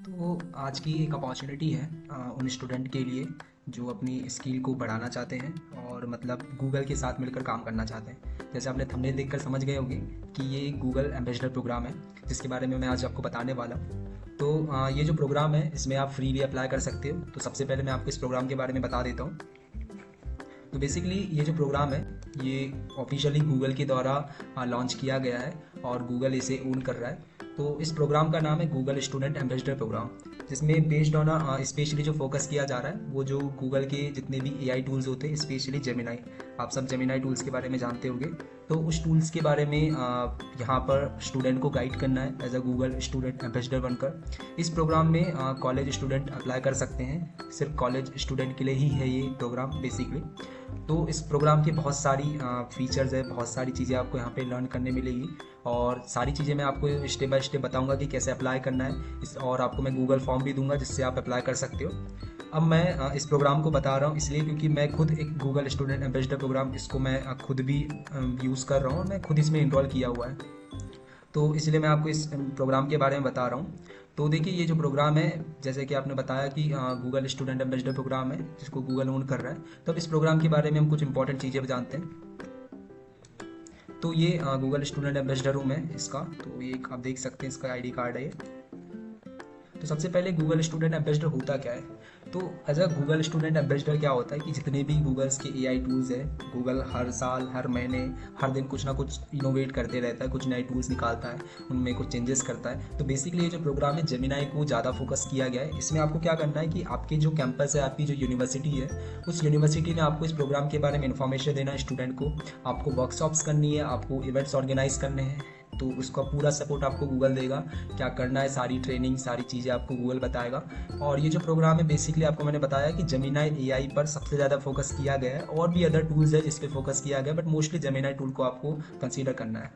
तो आज की एक अपॉर्चुनिटी है उन स्टूडेंट के लिए जो अपनी स्किल को बढ़ाना चाहते हैं और मतलब गूगल के साथ मिलकर काम करना चाहते हैं। जैसे आपने थंबनेल देखकर समझ गए होंगे कि ये गूगल एम्बेसडर प्रोग्राम है जिसके बारे में मैं आज आपको बताने वाला हूँ। तो ये जो प्रोग्राम है इसमें आप फ्रीली अप्लाई कर सकते हो। तो सबसे पहले मैं आपको इस प्रोग्राम के बारे में बता देता हूँ। तो बेसिकली ये जो प्रोग्राम है ये ऑफिशियली गूगल के द्वारा लॉन्च किया गया है और गूगल इसे ओन कर रहा है। तो इस प्रोग्राम का नाम है गूगल स्टूडेंट एम्बेसडर प्रोग्राम, जिसमें बेस्ड ऑन स्पेशली जो फोकस किया जा रहा है वो जो गूगल के जितने भी एआई टूल्स होते हैं, स्पेशली जेमिनाई। आप सब जेमिनाई टूल्स के बारे में जानते होंगे। तो उस टूल्स के बारे में यहाँ पर स्टूडेंट को गाइड करना है as a Google student ambassador बनकर। इस प्रोग्राम में कॉलेज स्टूडेंट अप्लाई कर सकते हैं। सिर्फ कॉलेज स्टूडेंट के लिए ही है ये प्रोग्राम बेसिकली। तो इस प्रोग्राम की बहुत सारी फीचर्स है, बहुत सारी चीज़ें आपको यहाँ पे लर्न करने मिलेगी और सारी चीज़ें मैं आपको स्टेप बाय स्टेप बताऊंगा कि कैसे अप्लाई करना है और आपको मैं गूगल फॉर्म भी दूंगा जिससे आप अप्लाई कर सकते हो। अब मैं इस प्रोग्राम को बता रहा हूँ इसलिए क्योंकि मैं खुद एक गूगल स्टूडेंट एम्बेसडर प्रोग्राम इसको मैं खुद भी यूज़ कर रहा हूँ और मैं खुद इसमें इनरोल किया हुआ है। तो इसलिए मैं आपको इस प्रोग्राम के बारे में बता रहा हूँ। तो देखिए ये जो प्रोग्राम है जैसे कि आपने बताया कि गूगल स्टूडेंट एम्बेसडर प्रोग्राम है जिसको गूगल ओन कर रहा है। तो अब इस प्रोग्राम के बारे में हम कुछ इंपॉर्टेंट चीज़ें जानते हैं। तो ये गूगल स्टूडेंट एम्बेसडर हूँ मैं इसका। तो ये आप देख सकते हैं इसका आईडी कार्ड है ये। तो सबसे पहले गूगल स्टूडेंट एम्बेसडर होता क्या है? तो as a Google student ambassador क्या होता है कि जितने भी गूगल्स के एआई टूल्स है, गूगल हर साल, हर महीने, हर दिन कुछ ना कुछ इनोवेट करते रहता है, कुछ नए टूल्स निकालता है, उनमें कुछ चेंजेस करता है। तो बेसिकली ये जो प्रोग्राम है जेमिनाई को ज़्यादा फोकस किया गया है। इसमें आपको क्या करना है कि आपके जो कैंपस है, आपकी जो यूनिवर्सिटी है, उस यूनिवर्सिटी ने आपको इस प्रोग्राम के बारे में इन्फॉर्मेशन देना है स्टूडेंट को। आपको वर्कशॉप्स करनी है, आपको इवेंट्स ऑर्गेनाइज करने हैं, तो उसका पूरा सपोर्ट आपको गूगल देगा। क्या करना है, सारी ट्रेनिंग, सारी चीज़ें आपको गूगल बताएगा। और ये जो प्रोग्राम है बेसिकली आपको मैंने बताया कि जेमिनाई एआई पर सबसे ज़्यादा फोकस किया गया है। और भी अदर टूल्स है जिस पे फोकस किया गया है, बट मोस्टली जेमिनाई टूल को आपको कंसीडर करना है।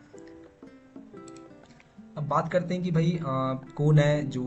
अब बात करते हैं कि भाई कौन है जो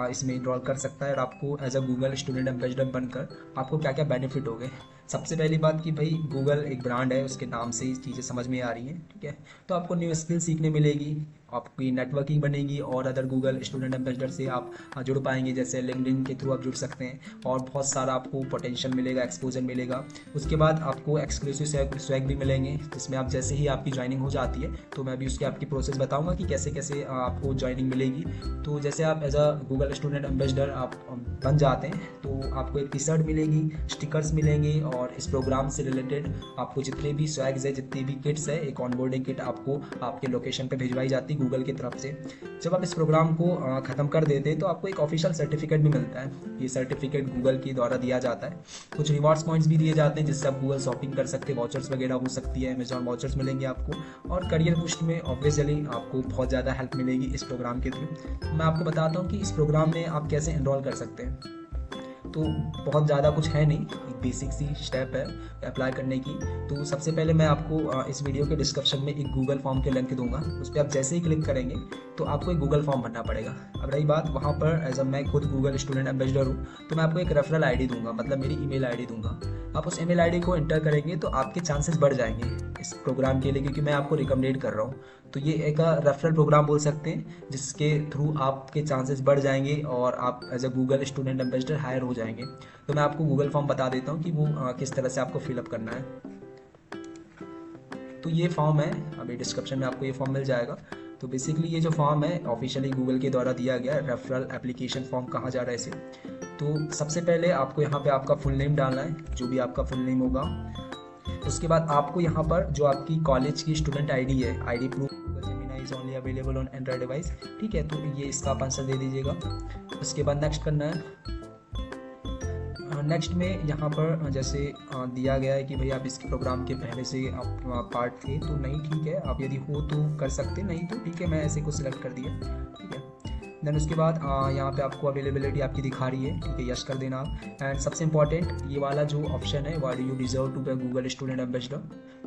इसमें इनरोल कर सकता है और आपको as a Google student ambassador बनकर आपको क्या क्या बेनिफिट हो गए। सबसे पहली बात कि भाई गूगल एक ब्रांड है, उसके नाम से ही चीज़ें समझ में आ रही हैं, ठीक है। तो आपको न्यू स्किल सीखने मिलेगी, आपकी नेटवर्किंग बनेगी और अदर गूगल स्टूडेंट एम्बेसडर से आप जुड़ पाएंगे। जैसे लिंक्डइन के थ्रू आप जुड़ सकते हैं और बहुत सारा आपको पोटेंशियल मिलेगा, एक्सपोजर मिलेगा। उसके बाद आपको एक्सक्लूसिव स्वैग भी मिलेंगे जिसमें आप जैसे ही आपकी ज्वाइनिंग हो जाती है, तो मैं भी उसकी आपकी प्रोसेस बताऊंगा कि कैसे कैसे आपको ज्वाइनिंग मिलेगी। तो जैसे आप as a Google student ambassador आप बन जाते हैं तो आपको एक टी शर्ट मिलेगी, स्टिकर्स मिलेंगे और इस प्रोग्राम से रिलेटेड आपको जितने भी स्वैग्स है, जितनी भी किट्स है, एक ऑनबोर्डिंग किट आपको आपके लोकेशन पे भिजवाई जाती है गूगल की तरफ से। जब आप इस प्रोग्राम को ख़त्म कर देते हैं तो आपको एक ऑफिशियल सर्टिफिकेट भी मिलता है। ये सर्टिफिकेट गूगल के द्वारा दिया जाता है। कुछ रिवॉर्ड्स पॉइंट्स भी दिए जाते हैं जिससे आप गूगल शॉपिंग कर सकते हैं, वाउचर्स वगैरह हो सकती है, अमेजॉन वाउचर्स मिलेंगे आपको। और करियर बूस्ट में ऑब्वियसली आपको बहुत ज़्यादा हेल्प मिलेगी इस प्रोग्राम के थ्रू। मैं आपको बताता हूँ कि इस प्रोग्राम में आप कैसे एनरोल कर सकते हैं। तो बहुत ज़्यादा कुछ है नहीं, एक बेसिक सी स्टेप है अप्लाई करने की। तो सबसे पहले मैं आपको इस वीडियो के डिस्क्रिप्शन में एक गूगल फॉर्म के लिंक दूंगा, उस पर आप जैसे ही क्लिक करेंगे तो आपको एक गूगल फॉर्म भरना पड़ेगा। अब रही बात वहाँ पर एज अ मैं खुद गूगल स्टूडेंट एम्बेसडर हूँ तो मैं आपको एक रेफरल आईडी दूंगा, मतलब मेरी ईमेल आईडी दूंगा। आप उस ईमेल आईडी को एंटर करेंगे तो आपके चांसेस बढ़ जाएंगे इस प्रोग्राम के लिए, क्योंकि मैं आपको रिकमेंडेड कर रहा हूँ। तो ये एक रेफरल प्रोग्राम बोल सकते हैं जिसके थ्रू आपके चांसेस बढ़ जाएंगे और आप as a Google student ambassador hire हो जाएंगे। तो मैं आपको गूगल फॉर्म बता देता हूँ कि वो किस तरह से आपको फिलअप करना है। तो ये फॉर्म है, अभी डिस्क्रिप्शन में आपको ये फॉर्म मिल जाएगा। तो बेसिकली ये जो फॉर्म है ऑफिशियली गूगल के द्वारा दिया गया है, रेफरल एप्लीकेशन फॉर्म कहा जा रहा है इसे। तो सबसे पहले आपको यहाँ पे आपका फुल नेम डालना है, जो भी आपका फुल नेम होगा। उसके बाद आपको यहाँ पर जो आपकी कॉलेज की स्टूडेंट आईडी है, ID proof Gemini is only available on Android device, ठीक है। तो ये इसका आप आंसर दे दीजिएगा। उसके बाद नेक्स्ट करना है। नेक्स्ट में यहाँ पर जैसे दिया गया है कि भाई आप इसके प्रोग्राम के पहले से आप पार्ट थे तो नहीं, ठीक है। आप यदि हो तो कर सकते, नहीं तो ठीक है, मैं ऐसे को सिलेक्ट कर दिया, ठीक है। देन उसके बाद यहाँ पे आपको अवेलेबिलिटी आपकी दिखा रही है, ठीक है, यस कर देना आप। एंड सबसे इंपॉर्टेंट ये वाला जो ऑप्शन है, why do you deserve to be Google student ambassador,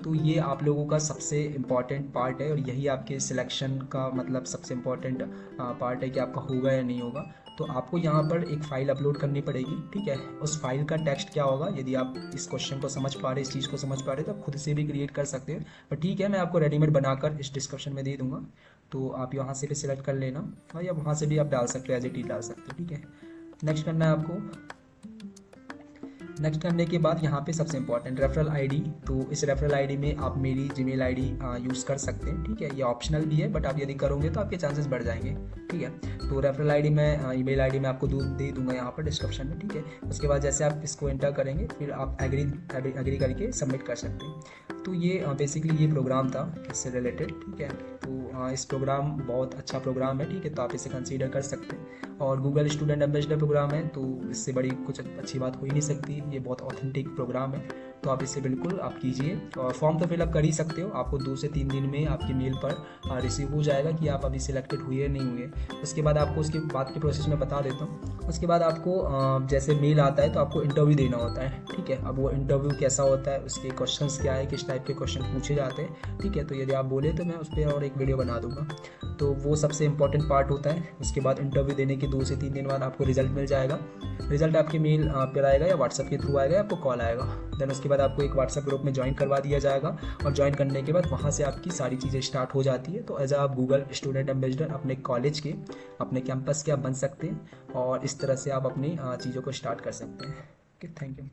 तो ये आप लोगों का सबसे इम्पॉर्टेंट पार्ट है और यही आपके सिलेक्शन का मतलब सबसे इम्पॉर्टेंट पार्ट है कि आपका होगा या नहीं होगा। तो आपको यहाँ पर एक फ़ाइल अपलोड करनी पड़ेगी, ठीक है। उस फाइल का टेक्स्ट क्या होगा, यदि आप इस क्वेश्चन को समझ पा रहे, इस चीज़ को समझ पा रहे, तो आप खुद से भी क्रिएट कर सकते हैं। पर ठीक है, मैं आपको रेडीमेड बनाकर इस डिस्क्रिप्शन में दे दूंगा। तो आप यहाँ से भी सिलेक्ट कर लेना, और या वहाँ से भी आप डाल सकते हो, एज इट इज डाल सकते हो, ठीक है। नेक्स्ट करना है आपको। नेक्स्ट करने के बाद यहाँ पे सबसे इंपॉर्टेंट रेफरल आईडी, तो इस रेफरल आईडी में आप मेरी जीमेल आईडी यूज़ कर सकते हैं, ठीक है। ये ऑप्शनल भी है, बट आप यदि करोगे तो आपके चांसेस बढ़ जाएंगे, ठीक है। तो रेफरल आईडी मैं ईमेल आईडी मैं आपको दे दूंगा यहाँ पर डिस्क्रिप्शन में, ठीक है। उसके बाद जैसे आप इसको एंटर करेंगे फिर आप एग्री करके सबमिट कर सकते हैं। तो ये बेसिकली ये प्रोग्राम था इससे रिलेटेड, ठीक है। तो इस प्रोग्राम बहुत अच्छा प्रोग्राम है, ठीक है, तो आप इसे कंसीडर कर सकते हैं। और गूगल स्टूडेंट एम्बेसडर प्रोग्राम है, तो इससे बड़ी कुछ अच्छी बात हो ही नहीं सकती, ये बहुत ऑथेंटिक प्रोग्राम है, तो आप इसे बिल्कुल आप कीजिए। और फॉर्म तो फिलअप कर ही सकते हो, आपको 2 से 3 दिन में आपकी मेल पर रिसीव हो जाएगा कि आप अभी सिलेक्टेड हुए नहीं हुए। उसके बाद आपको उसके बाद के प्रोसेस में बता देता हूँ। उसके बाद आपको जैसे मेल आता है तो आपको इंटरव्यू देना होता है, ठीक है। अब वो इंटरव्यू कैसा होता है, उसके क्वेश्चंस क्या है, किस टाइप के क्वेश्चन पूछे जाते हैं, ठीक है। तो यदि आप बोले तो मैं उस पर और एक वीडियो बना दूंगा, तो वो सबसे इंपॉर्टेंट पार्ट होता है। उसके बाद इंटरव्यू देने के 2 से 3 दिन बाद आपको रिजल्ट मिल जाएगा। रिजल्ट आपके मेल पर आएगा या व्हाट्सएप के थ्रू आएगा या आपको कॉल आएगा। देन उसके बाद आपको एक व्हाट्सएप ग्रुप में ज्वाइन करवा दिया जाएगा, और ज्वाइन करने के बाद वहाँ से आपकी सारी चीज़ें स्टार्ट हो जाती है। तो एज आप गूगल स्टूडेंट एम्बेसडर अपने कॉलेज के, अपने कैंपस के आप बन सकते हैं, और इस तरह से आप अपनी चीज़ों को स्टार्ट कर सकते हैं। Okay, thank you.